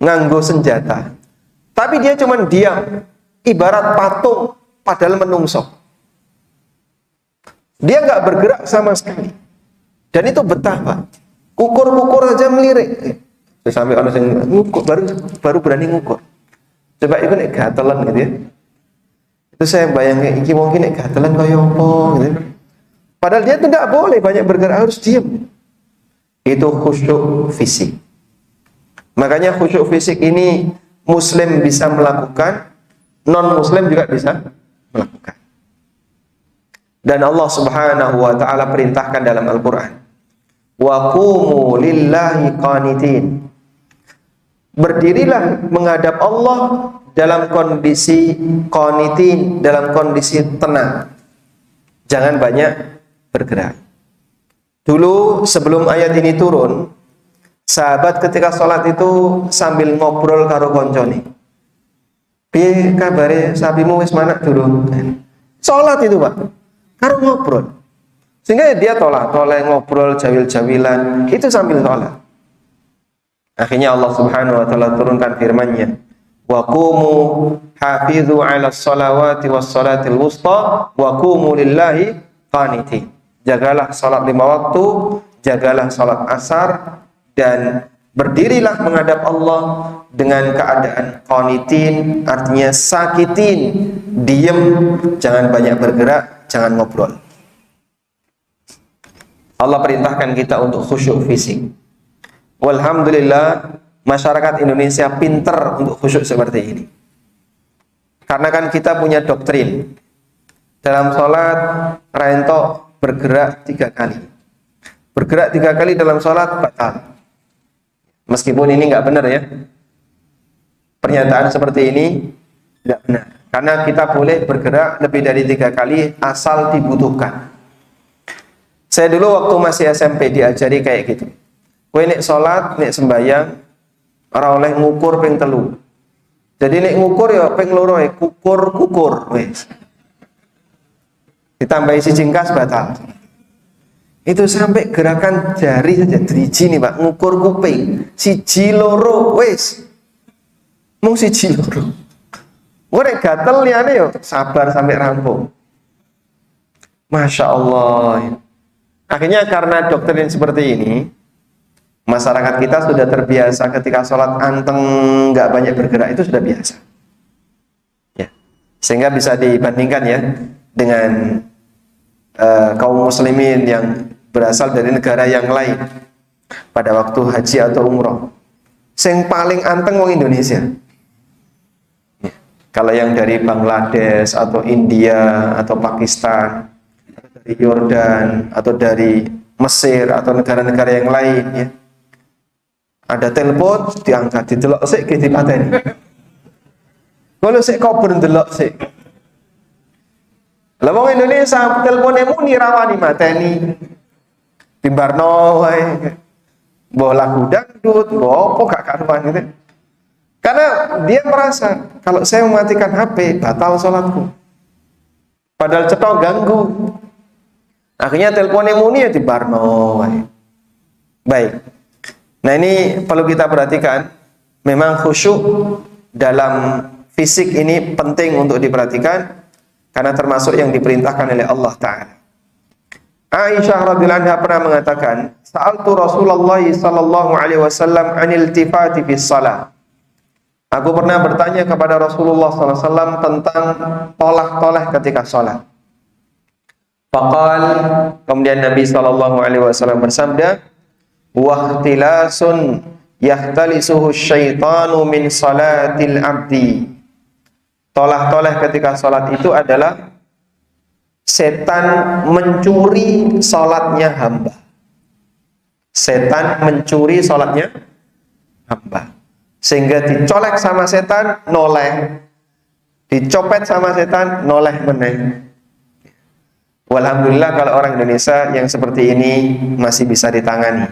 nganggo senjata, tapi dia cuma diam, ibarat patung padahal menungso. Dia nggak bergerak sama sekali, dan itu betapa kukur-kukur aja melirik. Sampai orang yang ngukur, baru berani ngukur. Coba itu nek gatelan gitu ya. Itu saya bayangin, ini mungkin nek gatelan kaya apa gitu. Padahal dia tidak boleh banyak bergerak, harus diam. Itu khusyuk fisik. Makanya khusyuk fisik ini muslim bisa melakukan, non-muslim juga bisa melakukan. Dan Allah Subhanahu wa taala perintahkan dalam Al-Qur'an, wa qumu lillahi qanitin. Berdirilah menghadap Allah dalam kondisi qanitin, dalam kondisi tenang. Jangan banyak bergerak. Dulu sebelum ayat ini turun, sahabat ketika sholat itu sambil ngobrol karo koncone. Piye kabare sapimu wis manak durung? Sholat itu Pak, karo ngobrol. Sehingga dia tolak-tolak ngobrol jawil-jawilan, itu sambil sholat. Akhirnya Allah Subhanahu wa taala turunkan firman-Nya, wa qumu hafizu 'alas shalawati was salatil wusta wa qumu lillahi qanitin. Jagalah salat 5 waktu, jagalah salat asar, dan berdirilah menghadap Allah dengan keadaan qanitin, artinya sakitin, diam, jangan banyak bergerak, jangan ngobrol. Allah perintahkan kita untuk khusyuk fisik. Walhamdulillah, masyarakat Indonesia pinter untuk khusyuk seperti ini. Karena kan kita punya doktrin. Dalam sholat, rento bergerak 3 kali. Bergerak 3 kali dalam sholat, batal. Meskipun ini nggak benar ya. Pernyataan seperti ini nggak benar. Karena kita boleh bergerak lebih dari 3 kali asal dibutuhkan. Saya dulu waktu masih SMP diajari kayak gitu. Kowe nek salat, nek sembayang ora oleh ngukur ping 3. Jadi nek ngukur ya ping 2 kukur wis. Ditambahi siji kas batal. Itu sampai gerakan jari saja driji nih Pak, ngukur kuping. Siji loro wis. Mung siji loro. Ora gatel liyane yo sabar sampai rampung. Masya Allah. Akhirnya karena doktrin seperti ini, masyarakat kita sudah terbiasa ketika sholat anteng nggak banyak bergerak, itu sudah biasa ya. Sehingga bisa dibandingkan ya dengan kaum muslimin yang berasal dari negara yang lain pada waktu haji atau umroh. Yang paling anteng wong Indonesia ya. Kalau yang dari Bangladesh atau India atau Pakistan atau dari Yordan atau dari Mesir atau negara-negara yang lain ya, ada telepon diangkat, didelok sik ge dipateni. Kalau sik kober ndelok sik. Lah wong Indonesia telepone muni rawani mateni. Timbarno wae. Mbok lagu dangdut, mbok apa gak karuan gitu. Karena dia merasa kalau saya mematikan HP batal sholatku. Padahal cetok ganggu. Akhirnya teleponnya muni ya Timbarno wae. Baik. Nah, ini perlu kita perhatikan. Memang khusyuk dalam fisik ini penting untuk diperhatikan karena termasuk yang diperintahkan oleh Allah Ta'ala. Aisyah radhiyallahu anha pernah mengatakan, "Sa'altu Rasulullah sallallahu alaihi wasallam 'anil iltifati fi shalah." Aku pernah bertanya kepada Rasulullah sallallahu alaihi wasallam tentang toleh-toleh ketika salat. Faqal, kemudian Nabi sallallahu alaihi wasallam bersabda, "Wa ikhtilasun yahtalisuhu syaitanu min salatil abdi." Toleh-toleh ketika salat itu adalah setan mencuri salatnya hamba. Setan mencuri salatnya hamba. Sehingga dicolek sama setan, noleh. Dicopet sama setan, noleh meneh. Walhamdulillah kalau orang Indonesia yang seperti ini masih bisa ditangani.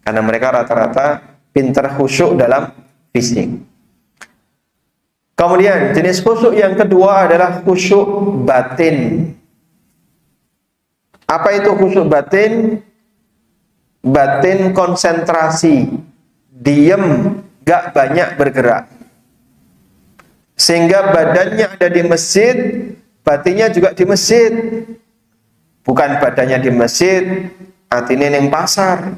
Karena mereka rata-rata pintar khusyuk dalam fisik. Kemudian jenis khusyuk yang kedua adalah khusyuk batin. Apa itu khusyuk batin? Batin konsentrasi, diem, gak banyak bergerak. Sehingga badannya ada di masjid, batinnya juga di masjid. Bukan badannya di masjid, hatinya ning pasar.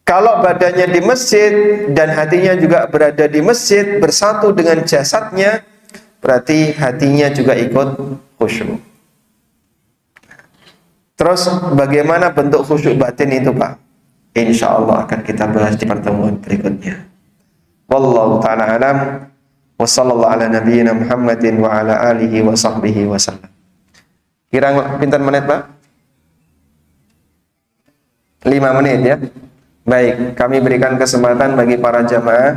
Kalau badannya di masjid dan hatinya juga berada di masjid, bersatu dengan jasadnya, berarti hatinya juga ikut khusyuk. Terus bagaimana bentuk khusyuk batin itu, Pak? Insya Allah akan kita bahas di pertemuan berikutnya. Wallahu ta'ala alam. Wa sallallahu ala nabiyyina Muhammadin wa ala alihi wa sahbihi wa sallam. Kira pinten menit, Pak? 5 menit ya. Baik, kami berikan kesempatan bagi para jamaah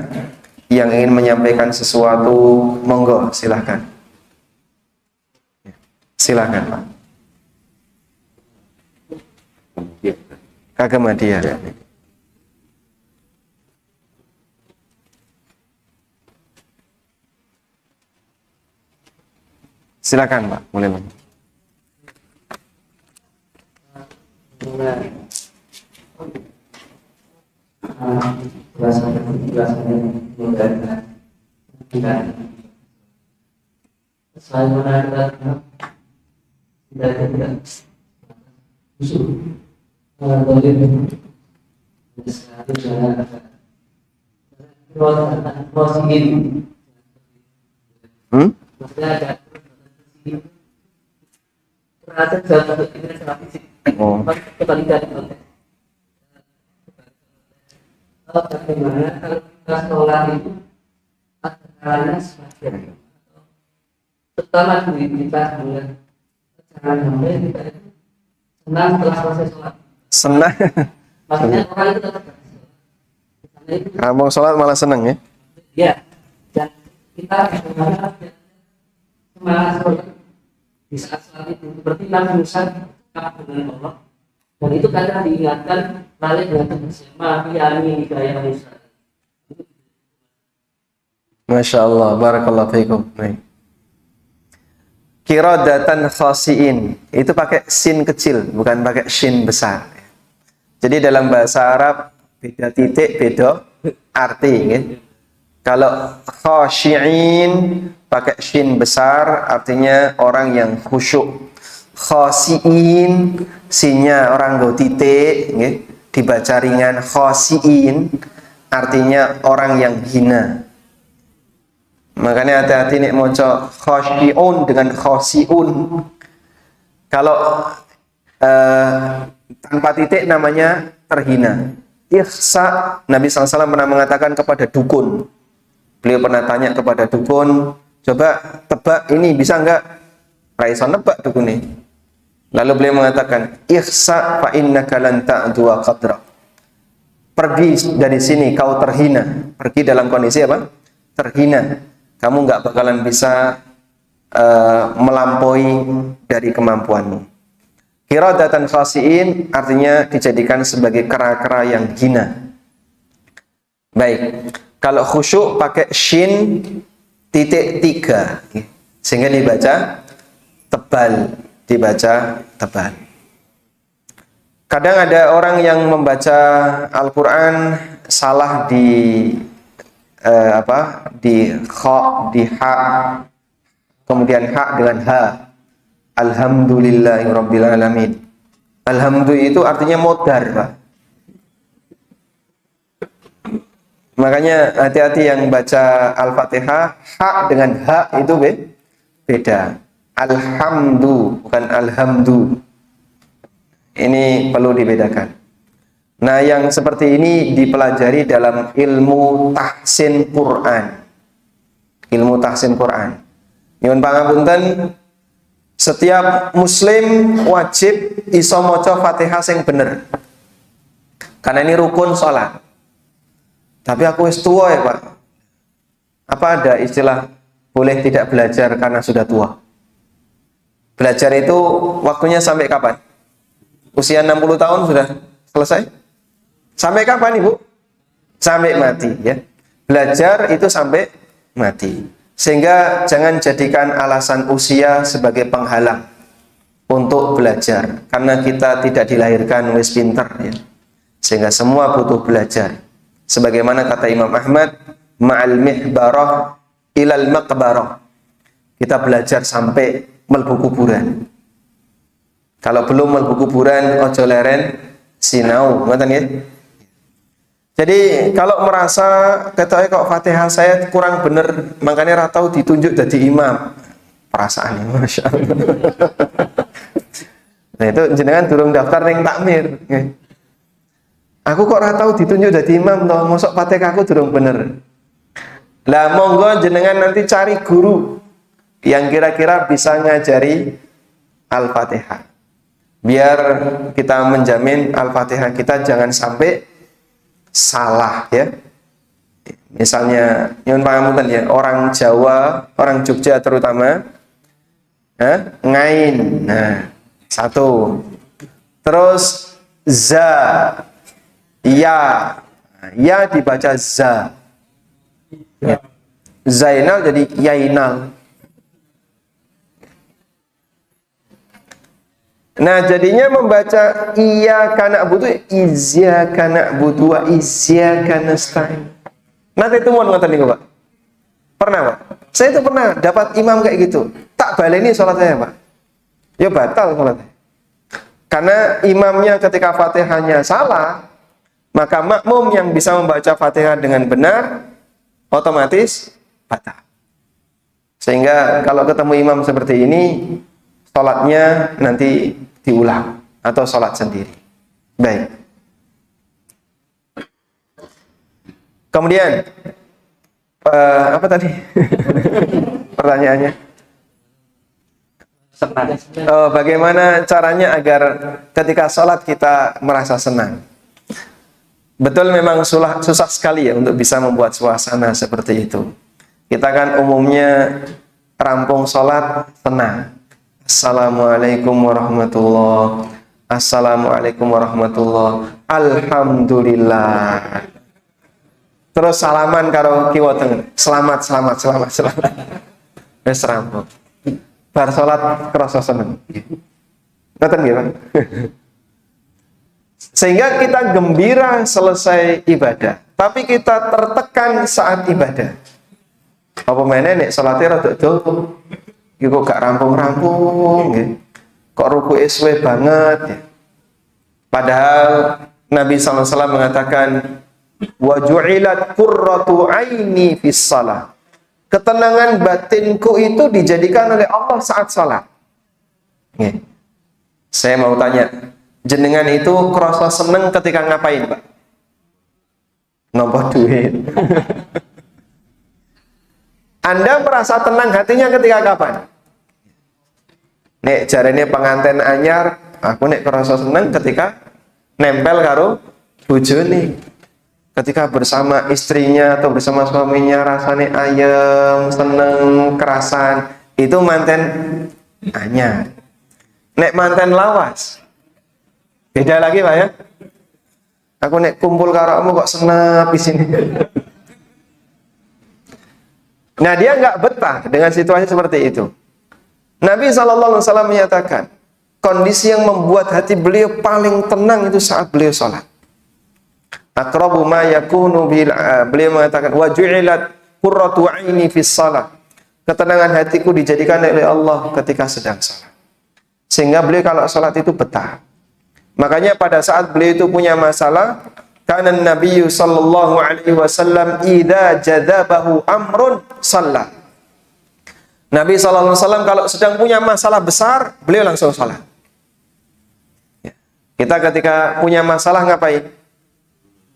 yang ingin menyampaikan sesuatu, monggo silahkan. Silahkan, Pak. Agama dia. Silakan, Pak, mulai. Bagaimana kalau kita sholat itu caranya sebagian setelah kita mulai jangan sampai kita senang setelah selesai sholat. Senang. Maksudnya orang itu tetap mau sholat malah senang ya? Ya. Dan kita bagaimana semangat sholat di saat sholat itu seperti Nabi Musa dengan Allah. Dan itu kadang diingatkan balik dengan bersama Yami Hidayah Musa. Masya Allah, barakallahu fiikum. Qiradatan khasiin itu pakai sin kecil, bukan pakai shin besar. Jadi dalam bahasa Arab beda titik, beda arti. Ya. Kalau khashiin pakai shin besar, artinya orang yang khusyuk. Khasiin, sinnya orang go titik, ya. Dibaca ringan. Khasiin artinya orang yang hina. Makanya hati-hati nek maca khasyiun dengan khasiun. Kalau tanpa titik namanya terhina. Ikhsa, Nabi SAW pernah mengatakan kepada dukun. Beliau pernah tanya kepada dukun, coba tebak ini bisa enggak? Raiso nebak dukun ini. Lalu beliau mengatakan, ikhsa fa innaka lan ta'dua qadra. Pergi dari sini kau terhina. Pergi dalam kondisi apa? Terhina. Kamu nggak bakalan bisa melampaui dari kemampuanmu. Qiradatan khasiin artinya dijadikan sebagai kera-kera yang hina. Baik, kalau khusyuk pakai shin titik 3 sehingga dibaca tebal, Kadang ada orang yang membaca Al-Quran salah di di kha, di ha, kemudian ha dengan ha. Alhamdulillahirabbil alamin. Alhamdulillah itu artinya modar, Pak. Makanya hati-hati yang baca Al-Fatihah, ha dengan ha itu beda. Alhamdu bukan alhamdu. Ini perlu dibedakan. Nah, yang seperti ini dipelajari dalam ilmu tahsin Quran. Ilmu tahsin Quran. Nyuwun pangapunten, setiap muslim wajib iso maca Fatihah sing bener. Karena ini rukun sholat. Tapi aku wis tua ya, Pak. Apa ada istilah boleh tidak belajar karena sudah tua? Belajar itu waktunya sampai kapan? Usia 60 tahun sudah selesai? Sampai kapan, Ibu? Sampai mati, ya. Belajar itu sampai mati. Sehingga jangan jadikan alasan usia sebagai penghalang untuk belajar. Karena kita tidak dilahirkan wis pinter, ya. Sehingga semua butuh belajar. Sebagaimana kata Imam Ahmad, ma'al mihbarah ilal maqbarah. Kita belajar sampai melbu kuburan. Kalau belum melbu kuburan, ojo leren sinau, ngoten ya. Jadi kalau merasa ketoke kok Fatihah saya kurang bener, makanya ra tau ditunjuk jadi imam. Perasaannya Masya Allah. Nah itu jenengan durung daftar ning takmir. Aku kok ra tau ditunjuk jadi imam toh, mosok Fatihah aku durung bener. Lah monggo jenengan nanti cari guru yang kira-kira bisa ngajari Al-Fatihah. Biar kita menjamin Al-Fatihah kita jangan sampai salah, ya. Misalnya nyuwun pangapunten ya, orang Jawa, orang Jogja terutama, ngain. Nah, satu. Terus za, ya. Ya dibaca za. Ya. Zainal jadi yainal. Nah, jadinya membaca iyyaka na'budu, iyyaka na'budu wa iyyaka nasta'in. Nanti itu mohon ngoten niku, Pak. Pernah, Pak? Saya itu pernah dapat imam kayak gitu. Tak baleni sholat saya, Pak. Ya batal sholatnya. Karena imamnya ketika Fatihahnya salah, maka makmum yang bisa membaca Fatihah dengan benar otomatis batal. Sehingga kalau ketemu imam seperti ini, sholatnya nanti diulang atau sholat sendiri. Baik. Kemudian apa tadi pertanyaannya? Bagaimana caranya agar ketika sholat kita merasa senang? Betul, memang susah sekali ya untuk bisa membuat suasana seperti itu. Kita kan umumnya rampung sholat senang. Assalamualaikum warahmatullahi. Assalamualaikum warahmatullahi. Alhamdulillah. Terus salaman karo kiwa teng. Selamat. Wis rampung. Bar salat krasa seneng. Ngoten nggih, Pak? Sehingga kita gembira selesai ibadah, tapi kita tertekan saat ibadah. Apa meneh nek salate rada dawa. Iki kok gak rampung-rampung nggih. Kok rukuke suwe banget ya. Padahal Nabi SAW mengatakan wa ju'ilat qurratu aini fis shalah. Ketenangan batinku itu dijadikan oleh Allah saat salat. Nggih. Saya mau tanya, jenengan itu krasa seneng ketika ngapain, Pak? Nampa duit. Anda merasa tenang hatinya ketika kapan? Nek jarene pengantin anyar, aku nek kerasa seneng ketika nempel karo bojone. Ketika bersama istrinya atau bersama suaminya rasanya ayem, seneng, kerasan. Itu manten anyar. nek manten lawas. Beda lagi Pak ya. Aku nek kumpul karo kamu kok senap di sini. Nah, dia nggak betah dengan situasi seperti itu. Nabi SAW menyatakan, kondisi yang membuat hati beliau paling tenang itu saat beliau sholat. Aqrabu ma yakunu bil, beliau mengatakan, wa ju'ilat qurratu aini fis shalah. Ketenangan hatiku dijadikan oleh Allah ketika sedang sholat. Sehingga beliau kalau sholat itu betah. Makanya pada saat beliau itu punya masalah, kana Nabi sallallahu alaihi wasallam idza jadabahu amrun shalla. Nabi sallallahu alaihi wasallam kalau sedang punya masalah besar, beliau langsung salat. Ya. Kita ketika punya masalah ngapain?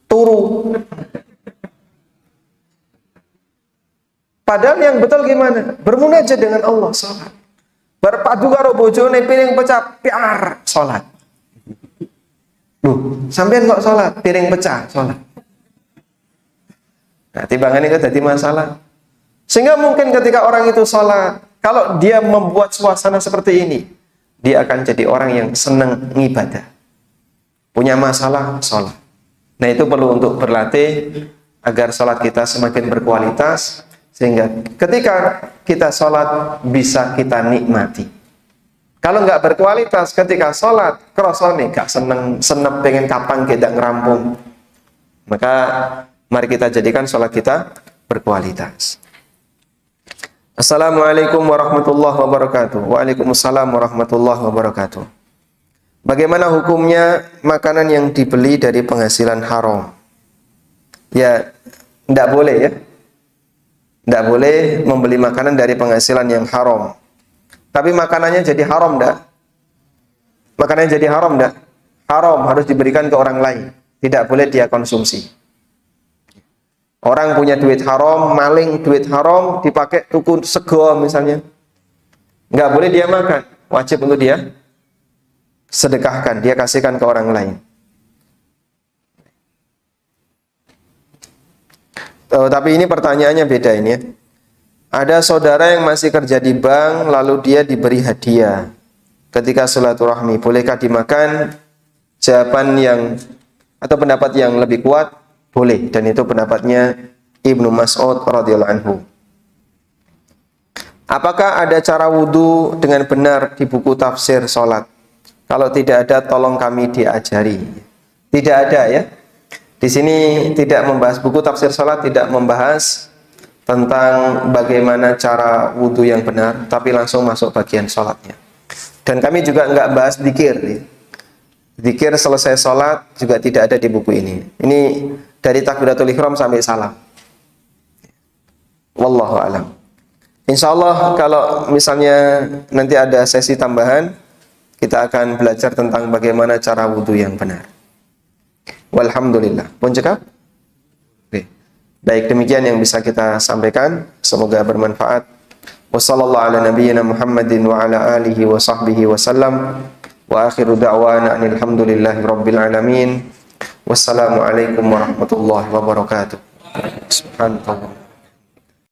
Turu. Padahal yang betul gimana? Bermunajat dengan Allah, salat. Berpadu karo bojone piring pecah, piar, salat. Loh, sampean kok sholat, piring pecah, sholat. Nah, timbangan itu jadi masalah. Sehingga mungkin ketika orang itu sholat, kalau dia membuat suasana seperti ini, dia akan jadi orang yang senang ngibadah. Punya masalah, sholat. Nah, itu perlu untuk berlatih agar sholat kita semakin berkualitas, sehingga ketika kita sholat, bisa kita nikmati. Kalau nggak berkualitas, ketika sholat, krosone nggak seneng pengen kapan kita ngerampung. Maka mari kita jadikan sholat kita berkualitas. Assalamualaikum warahmatullahi wabarakatuh. Waalaikumsalam warahmatullahi wabarakatuh. Bagaimana hukumnya makanan yang dibeli dari penghasilan haram? Ya, nggak boleh ya. Nggak boleh membeli makanan dari penghasilan yang haram. Tapi makanannya jadi haram enggak? Makanannya jadi haram enggak? Haram, harus diberikan ke orang lain. Tidak boleh dia konsumsi. Orang punya duit haram, maling duit haram, dipakai tuku sego misalnya. Enggak boleh dia makan. Wajib untuk dia sedekahkan, dia kasihkan ke orang lain. Tapi ini pertanyaannya beda ini ya. Ada saudara yang masih kerja di bank, lalu dia diberi hadiah ketika silaturahmi. Bolehkah dimakan? Jawaban yang atau pendapat yang lebih kuat, boleh. Dan itu pendapatnya Ibnu Mas'ud radhiyallahu anhu. Apakah ada cara wudhu dengan benar di buku tafsir sholat? Kalau tidak ada, tolong kami diajari. Tidak ada ya. Di sini tidak membahas buku tafsir sholat, tidak membahas tentang bagaimana cara wudhu yang benar, tapi langsung masuk bagian sholatnya. Dan kami juga nggak bahas dzikir. Dzikir selesai sholat juga tidak ada di buku ini. Ini dari takbiratul ihram sampai salam. Wallahu a'lam. Insya Allah kalau misalnya nanti ada sesi tambahan, kita akan belajar tentang bagaimana cara wudhu yang benar. Walhamdulillah. Pun cekap? Baik, demikian yang bisa kita sampaikan. Semoga bermanfaat. Wassallallahu ala nabiyyina Muhammadin wa ala alihi wa sahbihi wa sallam. Wa akhiru da'wana alhamdulillahi rabbil alamin. Wassalamualaikum warahmatullahi wabarakatuh. Subhanallah.